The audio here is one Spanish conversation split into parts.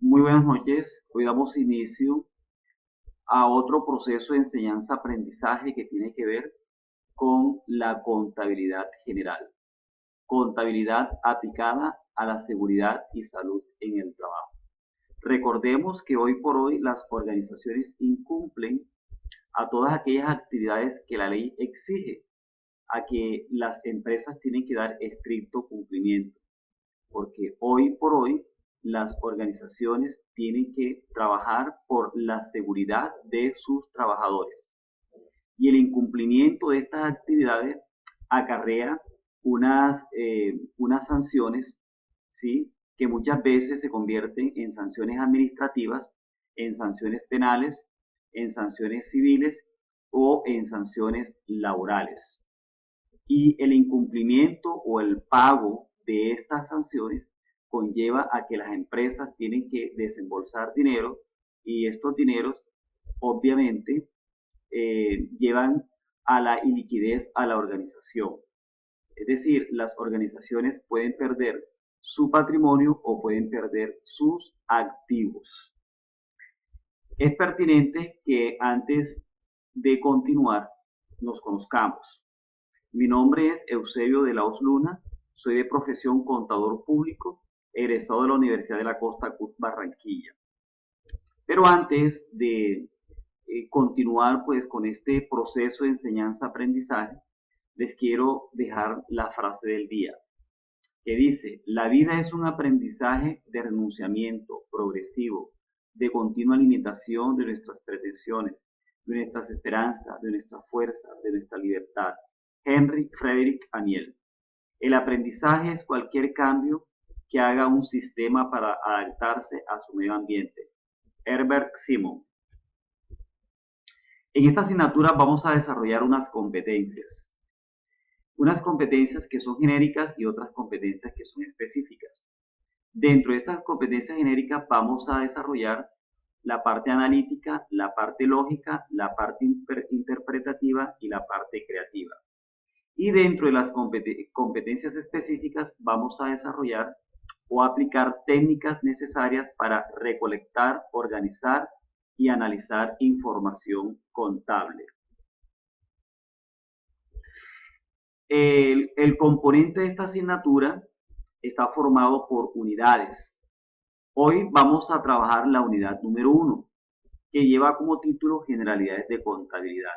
Muy buenas noches. Hoy damos inicio a otro proceso de enseñanza-aprendizaje que tiene que ver con la contabilidad general. Contabilidad aplicada a la seguridad y salud en el trabajo. Recordemos que hoy por hoy las organizaciones incumplen a todas aquellas actividades que la ley exige, a que las empresas tienen que dar estricto cumplimiento, porque hoy por hoy las organizaciones tienen que trabajar por la seguridad de sus trabajadores y el incumplimiento de estas actividades acarrea unas sanciones, ¿sí? Que muchas veces se convierten en sanciones administrativas, en sanciones penales, en sanciones civiles o en sanciones laborales. Y el incumplimiento o el pago de estas sanciones conlleva a que las empresas tienen que desembolsar dinero y estos dineros obviamente llevan a la iliquidez a la organización. Es decir, las organizaciones pueden perder su patrimonio o pueden perder sus activos. Es pertinente que antes de continuar nos conozcamos. Mi nombre es Eusebio de la Luna, soy de profesión contador público, egresado de la Universidad de la Costa CUT Barranquilla. Pero antes de continuar pues con este proceso de enseñanza-aprendizaje, les quiero dejar la frase del día, que dice: la vida es un aprendizaje de renunciamiento progresivo, de continua limitación de nuestras pretensiones, de nuestras esperanzas, de nuestra fuerza, de nuestra libertad. Henry Frederick Aniel. El aprendizaje es cualquier cambio que haga un sistema para adaptarse a su medio ambiente. Herbert Simon. En esta asignatura vamos a desarrollar unas competencias que son genéricas y otras competencias que son específicas. Dentro de estas competencias genéricas vamos a desarrollar la parte analítica, la parte lógica, la parte interpretativa y la parte creativa. Y dentro de las competencias específicas vamos a desarrollar o aplicar técnicas necesarias para recolectar, organizar y analizar información contable. El componente de esta asignatura está formado por unidades. Hoy vamos a trabajar la unidad número 1, que lleva como título Generalidades de Contabilidad.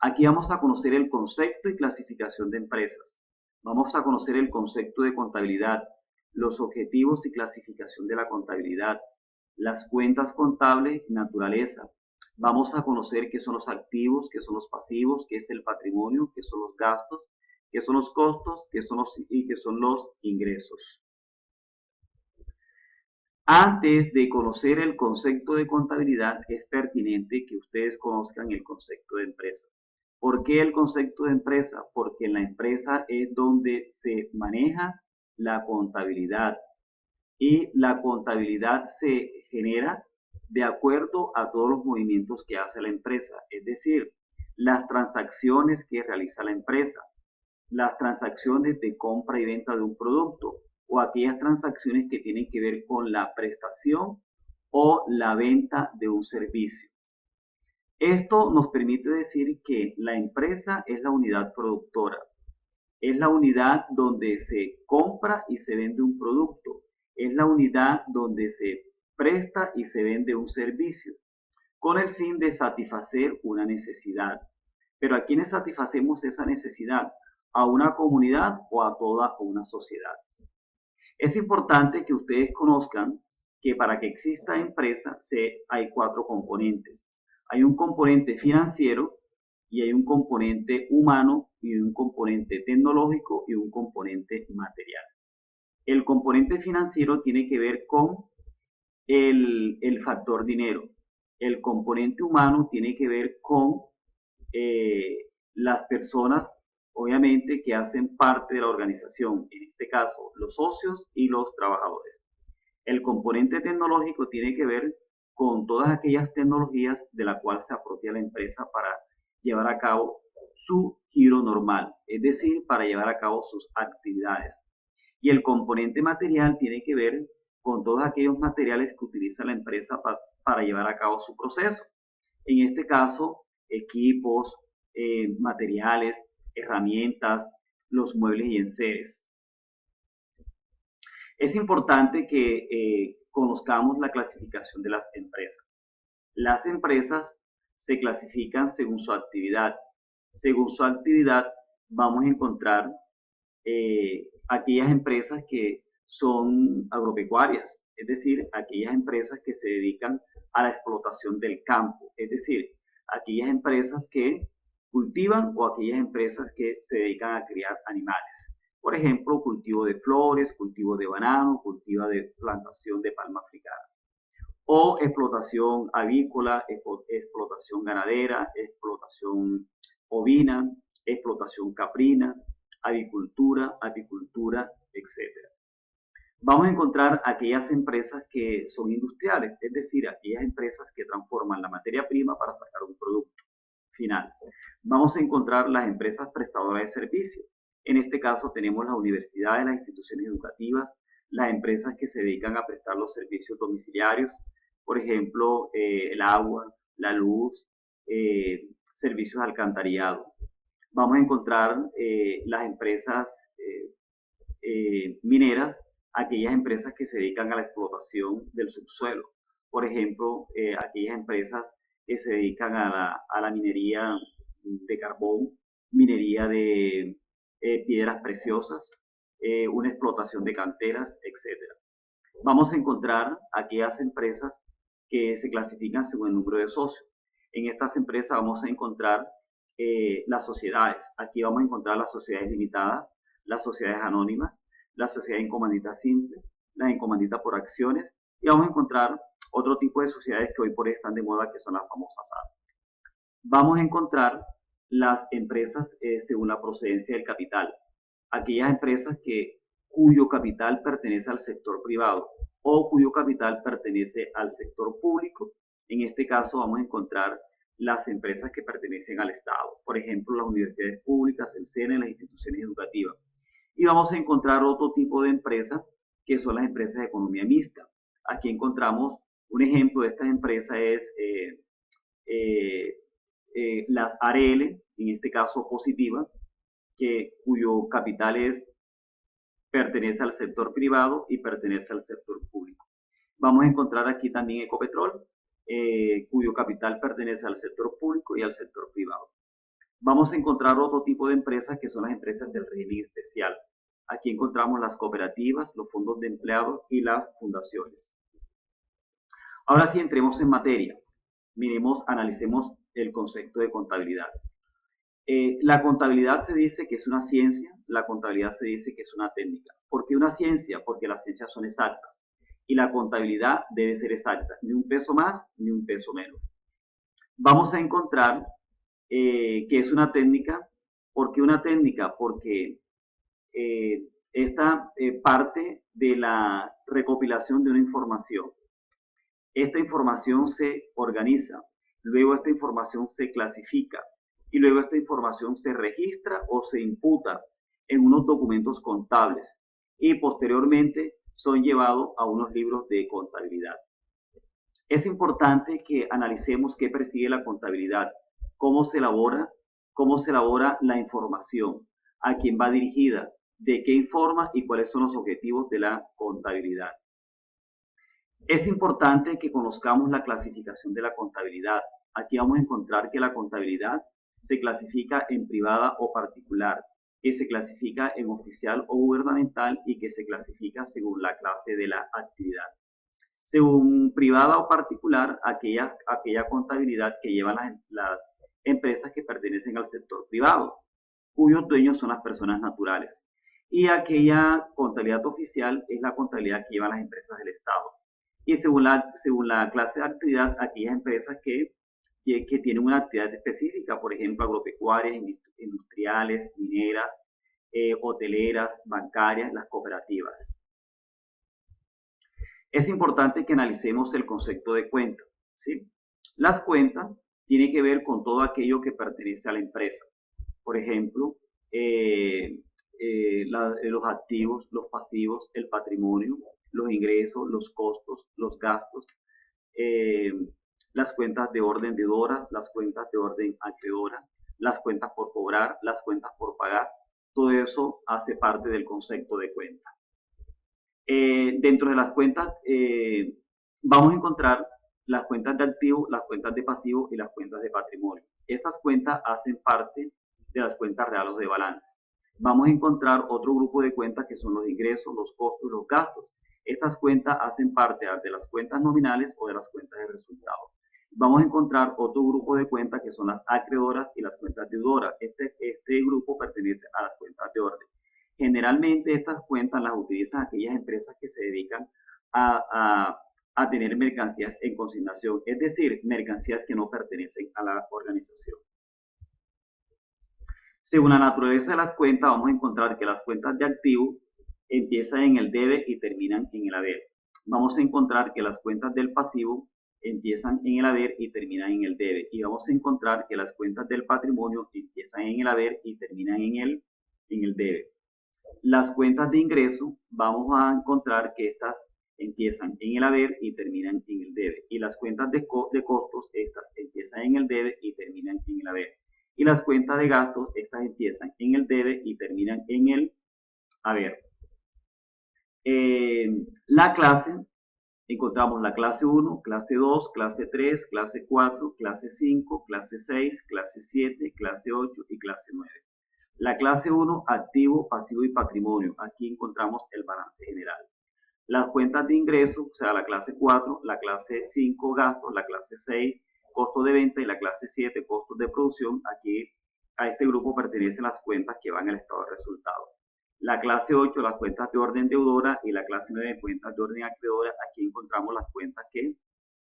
Aquí vamos a conocer el concepto y clasificación de empresas. Vamos a conocer el concepto de contabilidad, los objetivos y clasificación de la contabilidad, las cuentas contables, naturaleza. Vamos a conocer qué son los activos, qué son los pasivos, qué es el patrimonio, qué son los gastos, qué son los costos, qué son los ingresos. Antes de conocer el concepto de contabilidad, es pertinente que ustedes conozcan el concepto de empresa. ¿Por qué el concepto de empresa? Porque en la empresa es donde se maneja la contabilidad y la contabilidad se genera de acuerdo a todos los movimientos que hace la empresa, es decir, las transacciones que realiza la empresa, las transacciones de compra y venta de un producto o aquellas transacciones que tienen que ver con la prestación o la venta de un servicio. Esto nos permite decir que la empresa es la unidad productora, es la unidad donde se compra y se vende un producto, es la unidad donde se presta y se vende un servicio, con el fin de satisfacer una necesidad. Pero ¿a quiénes satisfacemos esa necesidad? ¿A una comunidad o a toda una sociedad? Es importante que ustedes conozcan que para que exista empresa hay 4 componentes. Hay un componente financiero y hay un componente humano y un componente tecnológico y un componente material. El componente financiero tiene que ver con el factor dinero. El componente humano tiene que ver con las personas, obviamente, que hacen parte de la organización, en este caso, los socios y los trabajadores. El componente tecnológico tiene que ver con todas aquellas tecnologías de las cuales se apropia la empresa para llevar a cabo su giro normal, es decir, para llevar a cabo sus actividades. Y el componente material tiene que ver con todos aquellos materiales que utiliza la empresa para llevar a cabo su proceso. En este caso, equipos, materiales, herramientas, los muebles y enseres. Es importante que conozcamos la clasificación de las empresas. Las empresas se clasifican según su actividad. Según su actividad vamos a encontrar aquellas empresas que son agropecuarias, es decir, aquellas empresas que se dedican a la explotación del campo, es decir, aquellas empresas que cultivan o aquellas empresas que se dedican a criar animales. Por ejemplo, cultivo de flores, cultivo de banano, cultivo de plantación de palma africana. O explotación avícola, explotación ganadera, explotación ovina, explotación caprina, avicultura, apicultura, etc. Vamos a encontrar aquellas empresas que son industriales, es decir, aquellas empresas que transforman la materia prima para sacar un producto final. Vamos a encontrar las empresas prestadoras de servicios. En este caso tenemos las universidades, las instituciones educativas, las empresas que se dedican a prestar los servicios domiciliarios, por ejemplo, el agua, la luz, servicios de alcantarillado. Vamos a encontrar las empresas mineras, aquellas empresas que se dedican a la explotación del subsuelo. Por ejemplo, aquellas empresas que se dedican a la minería de carbón, minería de piedras preciosas, una explotación de canteras, etc. Vamos a encontrar aquellas empresas que se clasifican según el número de socios. En estas empresas vamos a encontrar las sociedades. Aquí vamos a encontrar las sociedades limitadas, las sociedades anónimas, las sociedades en comandita simple, las en comandita por acciones, y vamos a encontrar otro tipo de sociedades que hoy por hoy están de moda, que son las famosas SAS. Vamos a encontrar las empresas según la procedencia del capital, aquellas empresas cuyo capital pertenece al sector privado o cuyo capital pertenece al sector público. En este caso vamos a encontrar las empresas que pertenecen al Estado, por ejemplo, las universidades públicas, el SENA, las instituciones educativas. Y vamos a encontrar otro tipo de empresas que son las empresas de economía mixta. Aquí encontramos un ejemplo de estas empresas es las ARL, en este caso positiva, cuyo capital pertenece al sector privado y pertenece al sector público. Vamos a encontrar aquí también Ecopetrol, cuyo capital pertenece al sector público y al sector privado. Vamos a encontrar otro tipo de empresas que son las empresas del régimen especial. Aquí encontramos las cooperativas, los fondos de empleados y las fundaciones. Ahora sí, entremos en materia. Analicemos el concepto de contabilidad. La contabilidad se dice que es una ciencia, la contabilidad se dice que es una técnica. ¿Por qué una ciencia? Porque las ciencias son exactas y la contabilidad debe ser exacta, ni un peso más ni un peso menos. Vamos a encontrar que es una técnica. ¿Por qué una técnica? Porque esta parte de la recopilación de una información. Esta información se organiza, luego esta información se clasifica y luego esta información se registra o se imputa en unos documentos contables y posteriormente son llevados a unos libros de contabilidad. Es importante que analicemos qué persigue la contabilidad, cómo se elabora la información, a quién va dirigida, de qué informa y cuáles son los objetivos de la contabilidad. Es importante que conozcamos la clasificación de la contabilidad. Aquí vamos a encontrar que la contabilidad se clasifica en privada o particular, que se clasifica en oficial o gubernamental y que se clasifica según la clase de la actividad. Según privada o particular, aquella contabilidad que llevan las empresas que pertenecen al sector privado, cuyos dueños son las personas naturales. Y aquella contabilidad oficial es la contabilidad que llevan las empresas del Estado. Y según la clase de actividad, aquellas empresas que tienen una actividad específica, por ejemplo, agropecuarias, industriales, mineras, hoteleras, bancarias, las cooperativas. Es importante que analicemos el concepto de cuenta, ¿sí? Las cuentas tienen que ver con todo aquello que pertenece a la empresa. Por ejemplo, los activos, los pasivos, el patrimonio, los ingresos, los costos, los gastos, las cuentas de orden deudora, las cuentas de orden acreedora, las cuentas por cobrar, las cuentas por pagar. Todo eso hace parte del concepto de cuenta. Dentro de las cuentas vamos a encontrar las cuentas de activo, las cuentas de pasivo y las cuentas de patrimonio. Estas cuentas hacen parte de las cuentas reales de balance. Vamos a encontrar otro grupo de cuentas que son los ingresos, los costos y los gastos. Estas cuentas hacen parte de las cuentas nominales o de las cuentas de resultados. Vamos a encontrar otro grupo de cuentas que son las acreedoras y las cuentas deudoras. Este grupo pertenece a las cuentas de orden. Generalmente estas cuentas las utilizan aquellas empresas que se dedican a tener mercancías en consignación, es decir, mercancías que no pertenecen a la organización. Según la naturaleza de las cuentas, vamos a encontrar que las cuentas de activo empiezan en el debe y terminan en el haber. Vamos a encontrar que las cuentas del pasivo empiezan en el haber y terminan en el debe. Y vamos a encontrar que las cuentas del patrimonio empiezan en el haber y terminan en el debe. Las cuentas de ingreso, vamos a encontrar que estas empiezan en el haber y terminan en el debe. Y las cuentas de costos, estas empiezan en el debe y terminan en el haber. Y las cuentas de gastos, estas empiezan en el debe y terminan en el haber. La clase, encontramos la clase 1, clase 2, clase 3, clase 4, clase 5, clase 6, clase 7, clase 8 y clase 9. La clase 1, activo, pasivo y patrimonio. Aquí encontramos el balance general. Las cuentas de ingreso, o sea, la clase 4, la clase 5, gastos, la clase 6, costos de venta y la clase 7, costos de producción. Aquí a este grupo pertenecen las cuentas que van al estado de resultados. La clase 8, las cuentas de orden deudora y la clase 9, cuentas de orden acreedora. Aquí encontramos las cuentas que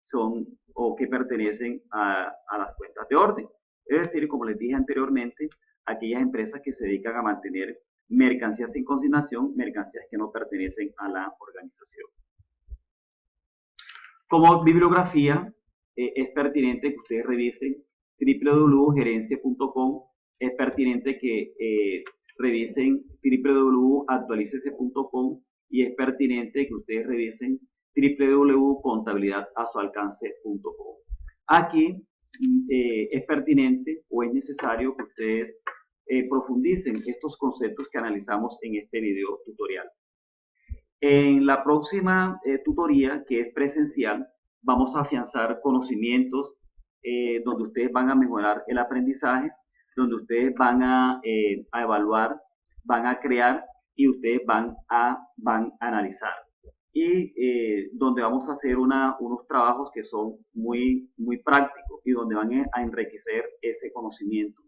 son o que pertenecen a las cuentas de orden. Es decir, como les dije anteriormente, aquellas empresas que se dedican a mantener mercancías en consignación, mercancías que no pertenecen a la organización. Como bibliografía, es pertinente que ustedes revisen www.gerencia.com, es pertinente que revisen www.actualicese.com y es pertinente que ustedes revisen www.contabilidadazualcance.com. Aquí es pertinente o es necesario que ustedes profundicen estos conceptos que analizamos en este video tutorial. En la próxima tutoría, que es presencial, vamos a afianzar conocimientos donde ustedes van a mejorar el aprendizaje, donde ustedes van a evaluar, van a crear y ustedes van a analizar. Y donde vamos a hacer unos trabajos que son muy prácticos y donde van a enriquecer ese conocimiento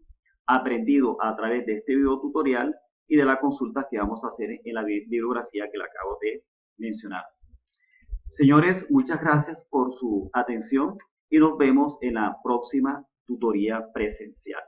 aprendido a través de este video tutorial y de la consulta que vamos a hacer en la bibliografía que le acabo de mencionar. Señores, muchas gracias por su atención y nos vemos en la próxima tutoría presencial.